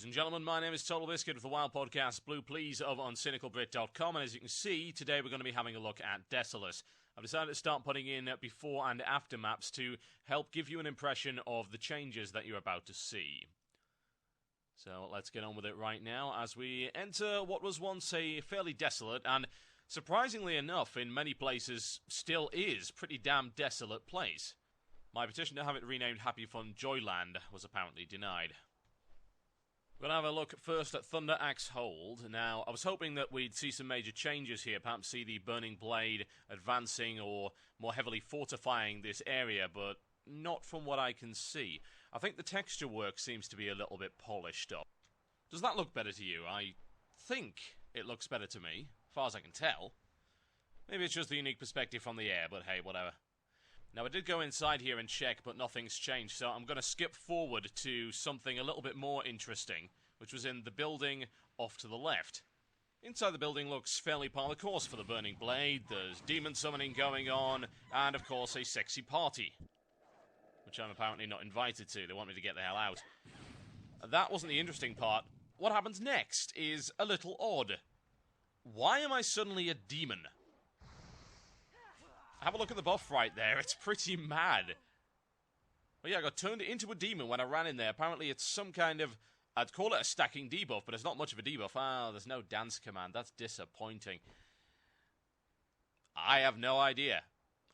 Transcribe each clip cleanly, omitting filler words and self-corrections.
Ladies and gentlemen, my name is Total Biscuit of the Wild Podcast, Blue Please over on CynicalBrit.com, and as you can see, today we're going to be having a look at Desolace. I've decided to start putting in before and after maps to help give you an impression of the changes that you're about to see. So let's get on with it right now as we enter what was once a fairly desolate and, surprisingly enough, in many places still is pretty damn desolate place. My petition to have it renamed Happy Fun Joyland was apparently denied. We're going to have a look first at Thunder Axe Hold. Now, I was hoping that we'd see some major changes here, perhaps see the Burning Blade advancing or more heavily fortifying this area, but not from what I can see. I think the texture work seems to be a little bit polished up. Does that look better to you? I think it looks better to me, as far as I can tell. Maybe it's just the unique perspective from the air, but hey, whatever. Now, I did go inside here and check, but nothing's changed, so I'm going to skip forward to something a little bit more interesting, which was in the building off to the left. Inside the building looks fairly par the course for the Burning Blade. There's demon summoning going on, and of course a sexy party, which I'm apparently not invited to. They want me to get the hell out. That wasn't the interesting part. What happens next is a little odd. Why am I suddenly a demon? Have a look at the buff right there. It's pretty mad. Well, yeah, I got turned into a demon when I ran in there. Apparently it's some kind of... I'd call it a stacking debuff, but it's not much of a debuff. Ah, there's no dance command. That's disappointing. I have no idea.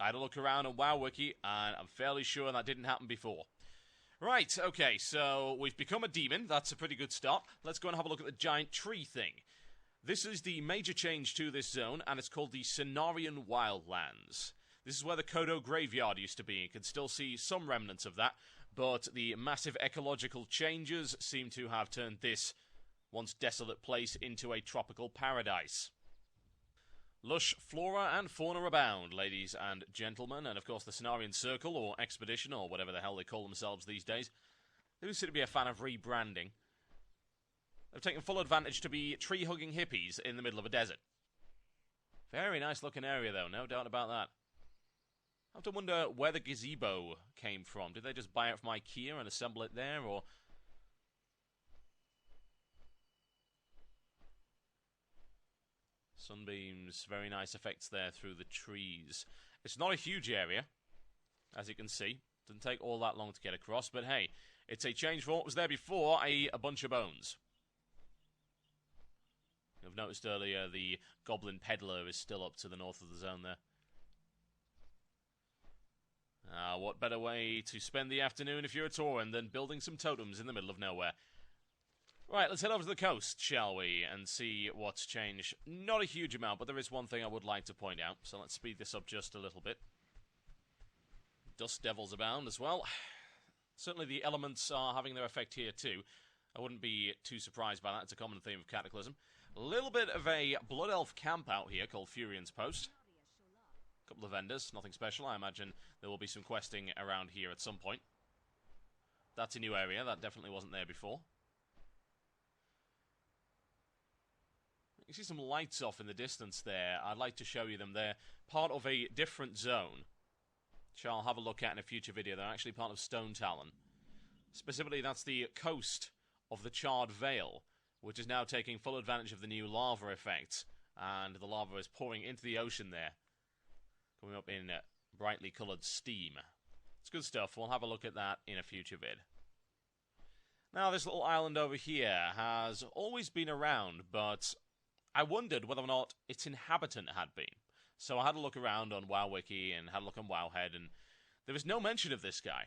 I had a look around on WoW-Wiki, and I'm fairly sure that didn't happen before. Right, okay, so we've become a demon. That's a pretty good start. Let's go and have a look at the giant tree thing. This is the major change to this zone, and it's called the Cenarian Wildlands. This is where the Kodo Graveyard used to be. You can still see some remnants of that, but the massive ecological changes seem to have turned this once desolate place into a tropical paradise. Lush flora and fauna abound, ladies and gentlemen, and of course the Cenarian Circle, or Expedition, or whatever the hell they call themselves these days. They do seem to be a fan of rebranding. They've taken full advantage to be tree-hugging hippies in the middle of a desert. Very nice looking area though, no doubt about that. I have to wonder where the gazebo came from. Did they just buy it from IKEA and assemble it there, or... Sunbeams, very nice effects there through the trees. It's not a huge area, as you can see. Doesn't take all that long to get across, but hey, it's a change from what was there before, a bunch of bones. I've noticed earlier the Goblin Peddler is still up to the north of the zone there. What better way to spend the afternoon if you're a Tauren than building some totems in the middle of nowhere? Right, let's head over to the coast, shall we, and see what's changed. Not a huge amount, but there is one thing I would like to point out, so let's speed this up just a little bit. Dust devils abound as well. Certainly the elements are having their effect here too. I wouldn't be too surprised by that. It's a common theme of Cataclysm. A little bit of a Blood Elf camp out here called Furian's Post. A couple of vendors, nothing special. I imagine there will be some questing around here at some point. That's a new area. That definitely wasn't there before. You see some lights off in the distance there. I'd like to show you them. They're part of a different zone, which I'll have a look at in a future video. They're actually part of Stone Talon. Specifically, that's the coast of the Charred Vale, which is now taking full advantage of the new lava effect. And the lava is pouring into the ocean there, coming up in brightly coloured steam. It's good stuff. We'll have a look at that in a future vid. Now, this little island over here has always been around, but I wondered whether or not its inhabitant had been. So I had a look around on WoW-Wiki and had a look on WoWhead, and there was no mention of this guy.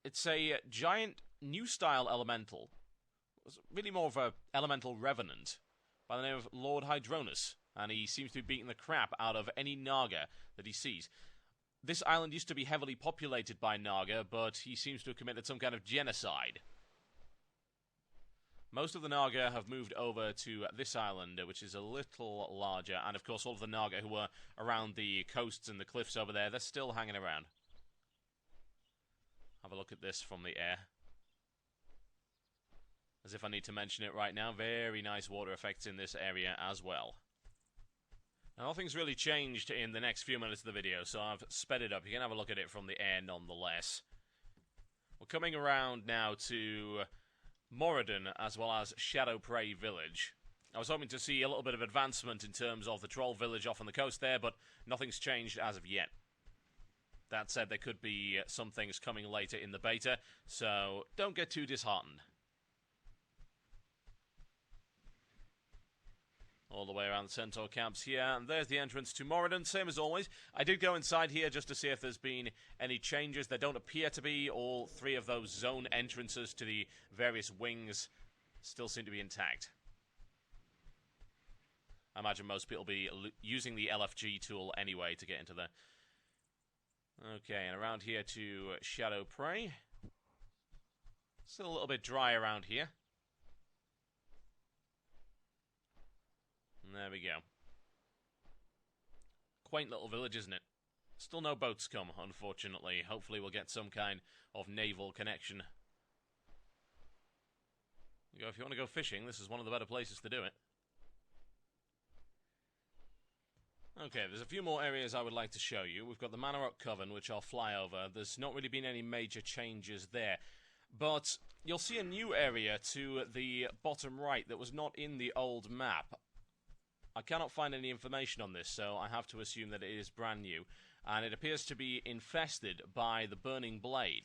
It's a giant new-style elemental. It's really more of an elemental revenant by the name of Lord Hydronus, and he seems to be beating the crap out of any Naga that he sees. This island used to be heavily populated by Naga, but he seems to have committed some kind of genocide. Most of the Naga have moved over to this island, which is a little larger, and of course all of the Naga who were around the coasts and the cliffs over there, they're still hanging around. Have a look at this from the air. As if I need to mention it right now, very nice water effects in this area as well. Now, nothing's really changed in the next few minutes of the video, so I've sped it up. You can have a look at it from the air nonetheless. We'll We're coming around now to Moradin as well as Shadow Prey Village. I was hoping to see a little bit of advancement in terms of the Troll Village off on the coast there, but nothing's changed as of yet. That said, there could be some things coming later in the beta, so don't get too disheartened. All the way around the Centaur camps here, and there's the entrance to Moradin, same as always. I did go inside here just to see if there's been any changes. There don't appear to be. All three of those zone entrances to the various wings still seem to be intact. I imagine most people will be using the LFG tool anyway to get into there. Okay, and around here to Shadow Prey. Still a little bit dry around here. And there we go. Quaint little village, isn't it? Still no boats come, unfortunately. Hopefully we'll get some kind of naval connection. If you want to go fishing, this is one of the better places to do it. Okay, there's a few more areas I would like to show you. We've got the Manarok Coven, which I'll fly over. There's not really been any major changes there. But you'll see a new area to the bottom right that was not in the old map. I cannot find any information on this, so I have to assume that it is brand new. And it appears to be infested by the Burning Blade.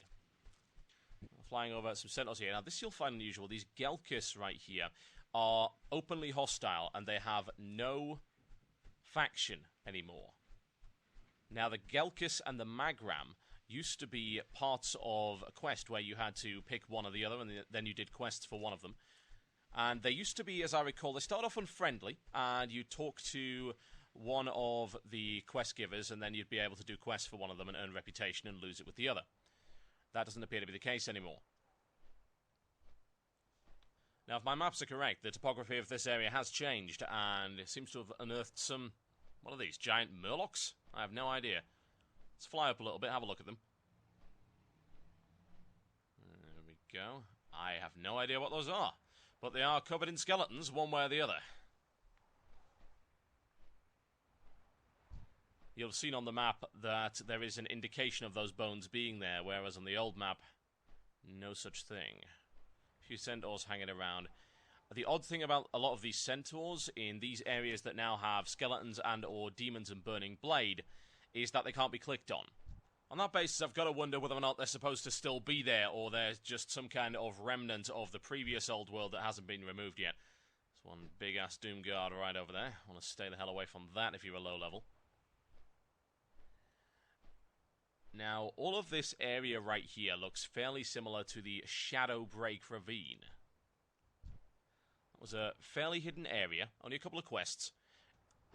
Flying over some centaurs here. Now, this you'll find unusual. These Gelkis right here are openly hostile, and they have no faction anymore. Now, the Gelkis and the Magram used to be parts of a quest where you had to pick one or the other, and then you did quests for one of them. And they used to be, as I recall, they started off unfriendly, and you talk to one of the quest givers, and then you'd be able to do quests for one of them and earn reputation and lose it with the other. That doesn't appear to be the case anymore. Now, if my maps are correct, the topography of this area has changed, and it seems to have unearthed some, what are these, giant murlocs? I have no idea. Let's fly up a little bit, have a look at them. There we go. I have no idea what those are. But they are covered in skeletons, one way or the other. You'll have seen on the map that there is an indication of those bones being there, whereas on the old map, no such thing. A few centaurs hanging around. The odd thing about a lot of these centaurs in these areas that now have skeletons and or demons and burning blade is that they can't be clicked on. On that basis, I've got to wonder whether or not they're supposed to still be there, or there's just some kind of remnant of the previous old world that hasn't been removed yet. There's one big-ass Doom Guard right over there. I want to stay the hell away from that if you're a low level. Now, all of this area right here looks fairly similar to the Shadow Break Ravine. That was a fairly hidden area, only a couple of quests.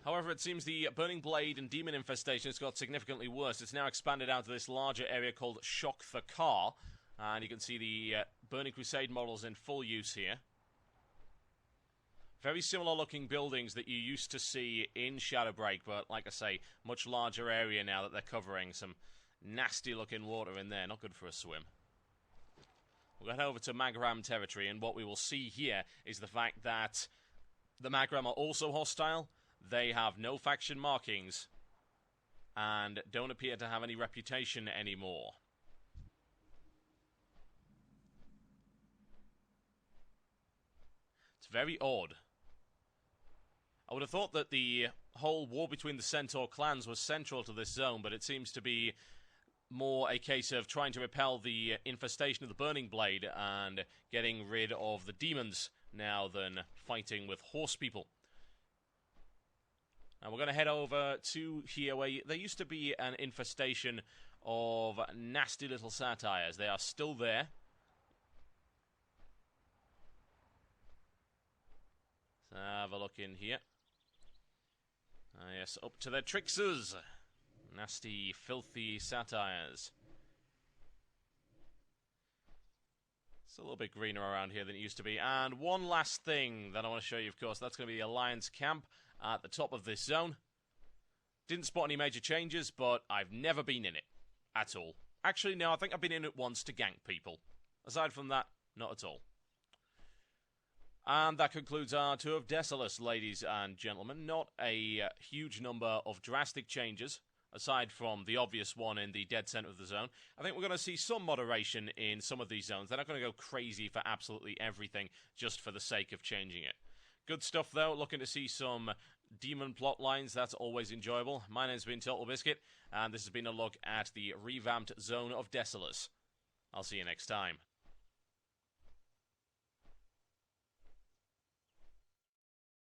However, it seems the Burning Blade and Demon Infestation has got significantly worse. It's now expanded out to this larger area called Shock the Car. And you can see the Burning Crusade models in full use here. Very similar looking buildings that you used to see in Shadowbreak, but like I say, much larger area now that they're covering. Some nasty looking water in there, not good for a swim. We'll head over to Magram territory, and what we will see here is the fact that the Magram are also hostile. They have no faction markings and don't appear to have any reputation anymore. It's very odd. I would have thought that the whole war between the Centaur clans was central to this zone, but it seems to be more a case of trying to repel the infestation of the Burning Blade and getting rid of the demons now than fighting with horse people. Now we're going to head over to here where there used to be an infestation of nasty little satyrs. They are still there. Let's have a look in here. Yes, up to their tricksers. Nasty, filthy satyrs. It's a little bit greener around here than it used to be. And one last thing that I want to show you, of course, that's going to be the Alliance camp at the top of this zone. Didn't spot any major changes, but I've never been in it. At all. Actually, no, I think I've been in it once to gank people. Aside from that, not at all. And that concludes our tour of Desolace, ladies and gentlemen. Not a huge number of drastic changes. aside from the obvious one in the dead center of the zone. I think we're going to see some moderation in some of these zones. They're not going to go crazy for absolutely everything just for the sake of changing it. Good stuff, though. Looking to see some demon plot lines. That's always enjoyable. My name's been Total Biscuit, and this has been a look at the revamped zone of Desolace. I'll see you next time.